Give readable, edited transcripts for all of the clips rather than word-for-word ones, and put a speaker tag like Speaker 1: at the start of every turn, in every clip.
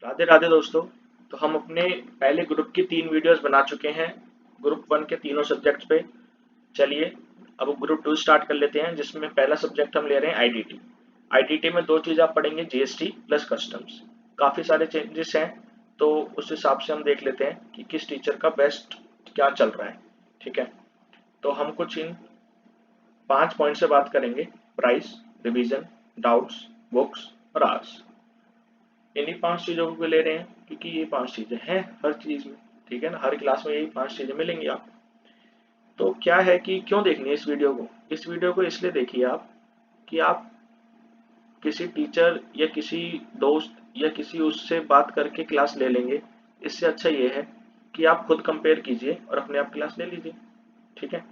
Speaker 1: राधे राधे दोस्तों। तो हम अपने पहले ग्रुप की 3 वीडियोस बना चुके हैं, ग्रुप 1 के तीनों सब्जेक्ट्स पे। चलिए अब ग्रुप 2 स्टार्ट कर लेते हैं, जिसमें पहला सब्जेक्ट हम ले रहे हैं आईडीटी। आईडीटी में 2 चीज़ आप पढ़ेंगे, जीएसटी प्लस कस्टम्स। काफ़ी सारे चेंजेस हैं, तो उस हिसाब से हम देख लेते हैं कि किस टीचर का बेस्ट क्या चल रहा है। ठीक है, तो हम कुछ इन 5 पॉइंट से बात करेंगे: प्राइस, रिवीजन, डाउट्स, बुक्स और आवर्स। इन्हीं 5 चीज़ों को ले रहे हैं क्योंकि ये 5 चीज़ें हैं हर चीज़ में। ठीक है ना, हर क्लास में यही 5 चीज़ें मिलेंगी आपको। तो क्या है कि क्यों देखनी है इस वीडियो को? इस वीडियो को इसलिए देखिए आप कि आप किसी टीचर या किसी दोस्त या किसी उससे बात करके क्लास ले लेंगे। इससे अच्छा ये है कि आप खुद कंपेयर कीजिए और अपने आप क्लास ले लीजिए। ठीक है,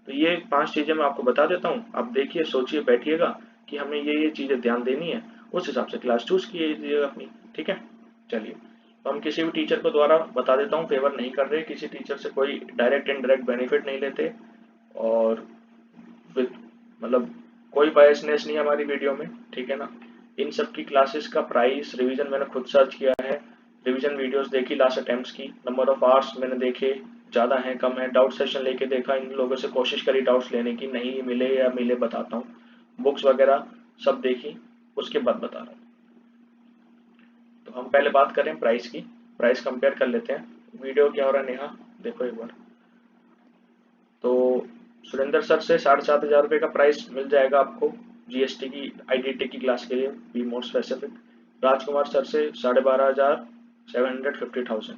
Speaker 1: तो ये 5 चीज़ें मैं आपको बता देता हूँ। आप देखिए, सोचिए, बैठिएगा कि हमें ये चीज़ें ध्यान देनी है, उस हिसाब से क्लास चूज कीजिएगा अपनी। ठीक है, चलिए। तो हम किसी भी टीचर को द्वारा बता देता हूँ, फेवर नहीं कर रहे, किसी टीचर से कोई डायरेक्ट इनडायरेक्ट बेनिफिट नहीं लेते, और विद मतलब कोई बायसनेस नहीं है हमारी वीडियो में। ठीक है ना, इन सब की क्लासेस का प्राइस, रिवीजन मैंने खुद सर्च किया है, रिवीजन वीडियोस देखी लास्ट अटेम्प्ट्स की, नंबर ऑफ आवर्स मैंने देखे, ज़्यादा है कम है, डाउट सेशन लेके देखा, इन लोगों से कोशिश करी डाउट्स लेने की, नहीं मिले या मिले बताता हूँ, बुक्स वगैरह सब देखी, उसके बाद बता रहा हूँ। तो हम पहले बात करें प्राइस की, प्राइस कंपेयर कर लेते हैं। वीडियो क्या हो रहा है नेहा, देखो एक बार। तो सुरेंद्र सर से 7,500 का प्राइस मिल जाएगा आपको जीएसटी की आईडीटी की क्लास के लिए, be more specific. Rajkumar sir से 12,500, 750,000।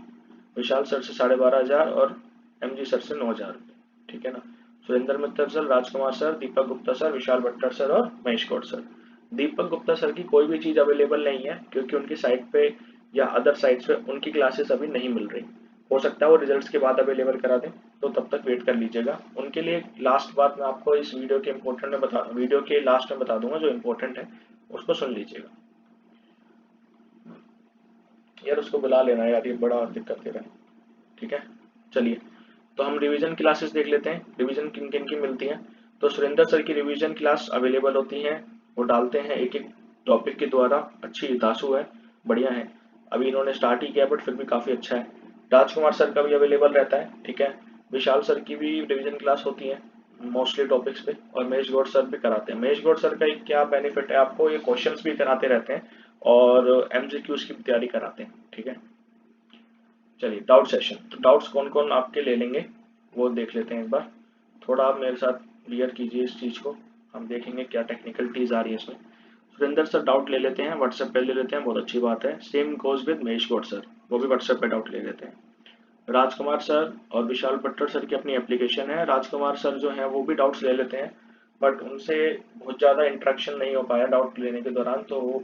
Speaker 1: विशाल सर से 12,500 और एमजी सर से 9,000 रुपये। ठीक है ना, सुरेंद्र मित्तल सर, राजकुमार सर, दीपक गुप्ता सर, विशाल भट्टर सर और महेश गौड़ सर। दीपक गुप्ता सर की कोई भी चीज़ अवेलेबल नहीं है क्योंकि उनकी साइट पे या अदर साइट्स पे उनकी क्लासेस अभी नहीं मिल रही। हो सकता है वो रिजल्ट्स के बाद अवेलेबल करा दें, तो तब तक वेट कर लीजिएगा। उनके लिए लास्ट बात मैं आपको इस वीडियो के लास्ट में बता दूंगा, जो इम्पोर्टेंट है उसको सुन लीजिएगा। यार उसको बुला लेना यार, ये बड़ा दिक्कत दे रहा है। ठीक है, चलिए। तो हम रिवीजन क्लासेस देख लेते हैं, रिवीजन किन किन की मिलती हैं। तो सुरेंद्र सर की रिवीजन क्लास अवेलेबल होती हैं, वो डालते हैं एक एक टॉपिक के द्वारा। अच्छी दासू है, बढ़िया है। अभी इन्होंने स्टार्ट ही किया बट फिर भी काफ़ी अच्छा है। राजकुमार सर का भी अवेलेबल रहता है। ठीक है, विशाल सर की भी रिवीजन क्लास होती है मोस्टली टॉपिक्स पे, और महेश गौड़ सर भी कराते हैं। महेश गौड़ सर का एक क्या बेनिफिट है आपको, ये क्वेश्चंस भी कराते रहते हैं और एमसीक्यूज की भी तैयारी कराते हैं। ठीक है, चलिए डाउट सेशन। तो डाउट्स कौन कौन आपके ले लेंगे वो देख लेते हैं एक बार। थोड़ा आप मेरे साथ क्लियर कीजिए इस चीज़ को, हम देखेंगे क्या टेक्निकलिटीज आ रही है इसमें। सुरेंद्र सर डाउट ले लेते हैं, व्हाट्सएप पे ले लेते हैं, बहुत अच्छी बात है। Same goes with Mahesh Gaur sir, वो भी व्हाट्सएप पे डाउट ले लेते हैं। राजकुमार सर और विशाल भट्टर सर की अपनी एप्लीकेशन है। राजकुमार सर जो हैं वो भी डाउट्स ले लेते हैं, बट उनसे बहुत ज़्यादा इंटरेक्शन नहीं हो पाया डाउट लेने के दौरान, तो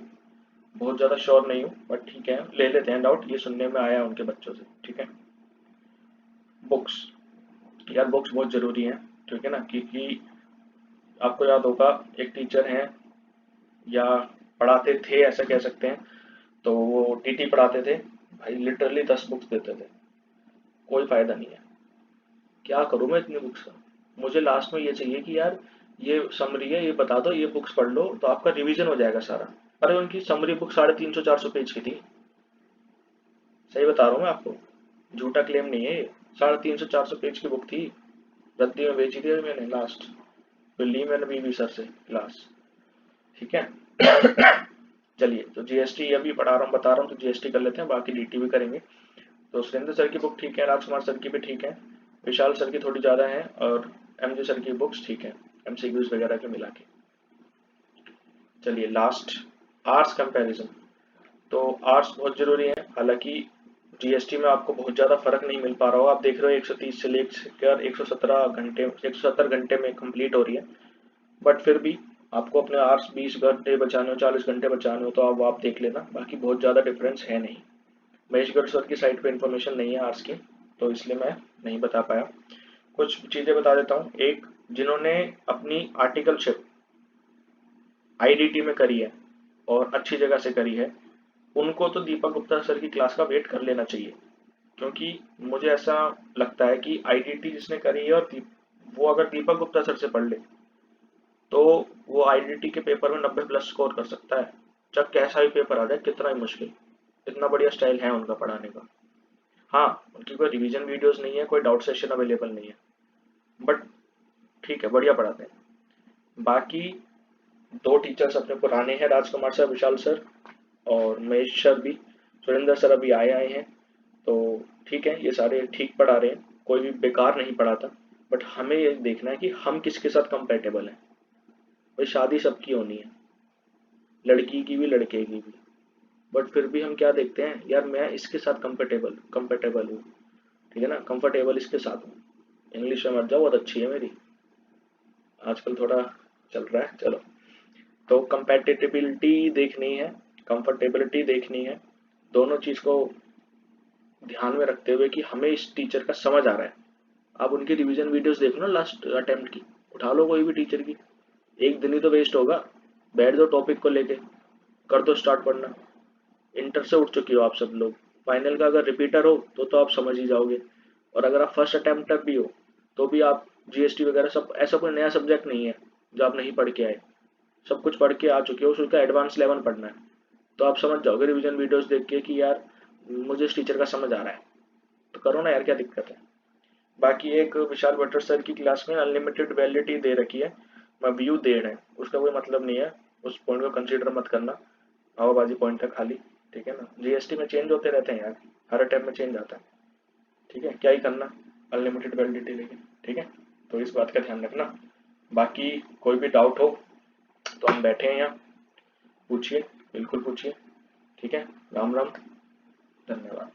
Speaker 1: बहुत ज़्यादा श्योर नहीं हूँ, बट ठीक है ले लेते हैं डाउट, ये सुनने में आया उनके बच्चों से। ठीक है, बुक्स, यार बुक्स बहुत ज़रूरी हैं। ठीक है ना, क्योंकि आपको याद होगा एक टीचर हैं, या पढ़ाते थे ऐसा कह सकते हैं, तो वो टीटी पढ़ाते थे भाई, लिटरली 10 बुक्स देते थे, कोई फ़ायदा नहीं है। क्या करूँ मैं इतनी बुक्स का? मुझे लास्ट में ये चाहिए कि यार ये समरी है, ये बता दो, ये बुक्स पढ़ लो तो आपका रिवीजन हो जाएगा सारा। अरे उनकी समरी बुक 350-400 पेज की थी, सही बता रहा हूँ मैं आपको, झूठा क्लेम नहीं है ये। 350-400 पेज की बुक थी, रद्दी में बेची थी मैंने लास्ट, फिर ली मैंने बीबी सर से क्लास। ठीक है, चलिए। तो जीएसटी अभी पढ़ा रहा हूँ, बता रहा हूँ, तो जीएसटी कर लेते हैं, बाकी डीटी भी करेंगे। तो सुरेंद्र सर की बुक ठीक है, राजकुमार सर की भी ठीक है, विशाल सर की थोड़ी ज़्यादा है, और एमजी सर की बुक्स ठीक है, एमसीक्यूज वगैरह के मिला के। चलिए लास्ट, आर्ट्स कंपैरिजन। तो आर्ट्स बहुत ज़रूरी है, हालांकि जीएसटी में आपको बहुत ज़्यादा फर्क नहीं मिल पा रहा हो। आप देख रहे हो 130 से लेकर 117 घंटे में कंप्लीट हो रही है, बट फिर भी आपको अपने आर्ट्स 20 घंटे बचाने हो, 40 घंटे बचाने हो, तो अब आप देख लेना, बाकी बहुत ज़्यादा डिफरेंस है नहीं। महेशगढ़ सर की साइट पे इंफॉर्मेशन नहीं है आर्ट्स की, तो इसलिए मैं नहीं बता पाया। कुछ चीज़ें बता देता हूँ। एक, जिन्होंने अपनी आर्टिकलशिप आईडीटी में करी है और अच्छी जगह से करी है, उनको तो दीपक गुप्ता सर की क्लास का वेट कर लेना चाहिए, क्योंकि मुझे ऐसा लगता है कि आईडीटी जिसने करी है और वो अगर दीपक गुप्ता सर से पढ़ ले तो वो आईडीटी के पेपर में 90 प्लस स्कोर कर सकता है, चाहे कैसा भी पेपर आ जाए, कितना ही मुश्किल। इतना बढ़िया स्टाइल है उनका पढ़ाने का। हाँ, उनकी कोई रिवीजन वीडियोस नहीं है, कोई डाउट सेशन अवेलेबल नहीं है, बट ठीक है, बढ़िया पढ़ाते हैं। बाकी दो टीचर्स अपने पुराने हैं, राजकुमार सर, विशाल सर और महेश सर भी। सुरेंद्र सर अभी आए हैं, तो ठीक है, ये सारे ठीक पढ़ा रहे हैं, कोई भी बेकार नहीं पढ़ाता। बट हमें ये देखना है कि हम किसके साथ कंपेटेबल हैं। भाई शादी सबकी होनी है, लड़की की भी लड़के की भी, बट फिर भी हम क्या देखते हैं, यार मैं इसके साथ कंफर्टेबल कंफर्टेबल हूँ, ठीक है ना, कंफर्टेबल इसके साथ हूँ। इंग्लिश में मत जाओ, बहुत अच्छी है मेरी, आजकल थोड़ा चल रहा है, चलो। तो कंपेटिबिलिटी देखनी है, कंफर्टेबिलिटी देखनी है, दोनों चीज़ को ध्यान में रखते हुए कि हमें इस टीचर का समझ आ रहा है। आप उनकी रिवीजन वीडियोस देखो ना, लास्ट अटेम्प्ट की, उठा लो कोई भी टीचर की, एक दिन ही तो वेस्ट होगा, बैठ दो टॉपिक को लेके, कर दो स्टार्ट पढ़ना। इंटर से उठ चुके हो आप सब लोग, फाइनल का अगर रिपीटर हो तो आप समझ ही जाओगे। और अगर आप फर्स्ट अटेम्प्टर भी हो तो भी आप जीएसटी वगैरह सब, ऐसा कोई नया सब्जेक्ट नहीं है जो आप नहीं पढ़ के आए, सब कुछ पढ़ के आ चुके हो, उसका एडवांस लेवल पढ़ना है। तो आप समझ जाओगे रिवीजन वीडियोस देख के कि यार मुझे इस टीचर का समझ आ रहा है, तो करो ना यार, क्या दिक्कत है। बाकी एक विशाल भट्टर सर की क्लास में अनलिमिटेड वैलिडिटी दे रखी है, मैं व्यू दे रहे हैं, उसका कोई मतलब नहीं है, उस पॉइंट को कंसीडर मत करना, हवाबाजी पॉइंट है खाली, ठीक है ना। जीएसटी में चेंज होते रहते हैं यार, हर टाइम में चेंज आता है, ठीक है, क्या ही करना अनलिमिटेड वैलिडिटी लेके, ठीक है। तो इस बात का ध्यान रखना। बाकी कोई भी डाउट हो तो हम बैठे हैं यहाँ, पूछिए, बिल्कुल पूछिए, ठीक है। राम राम, धन्यवाद।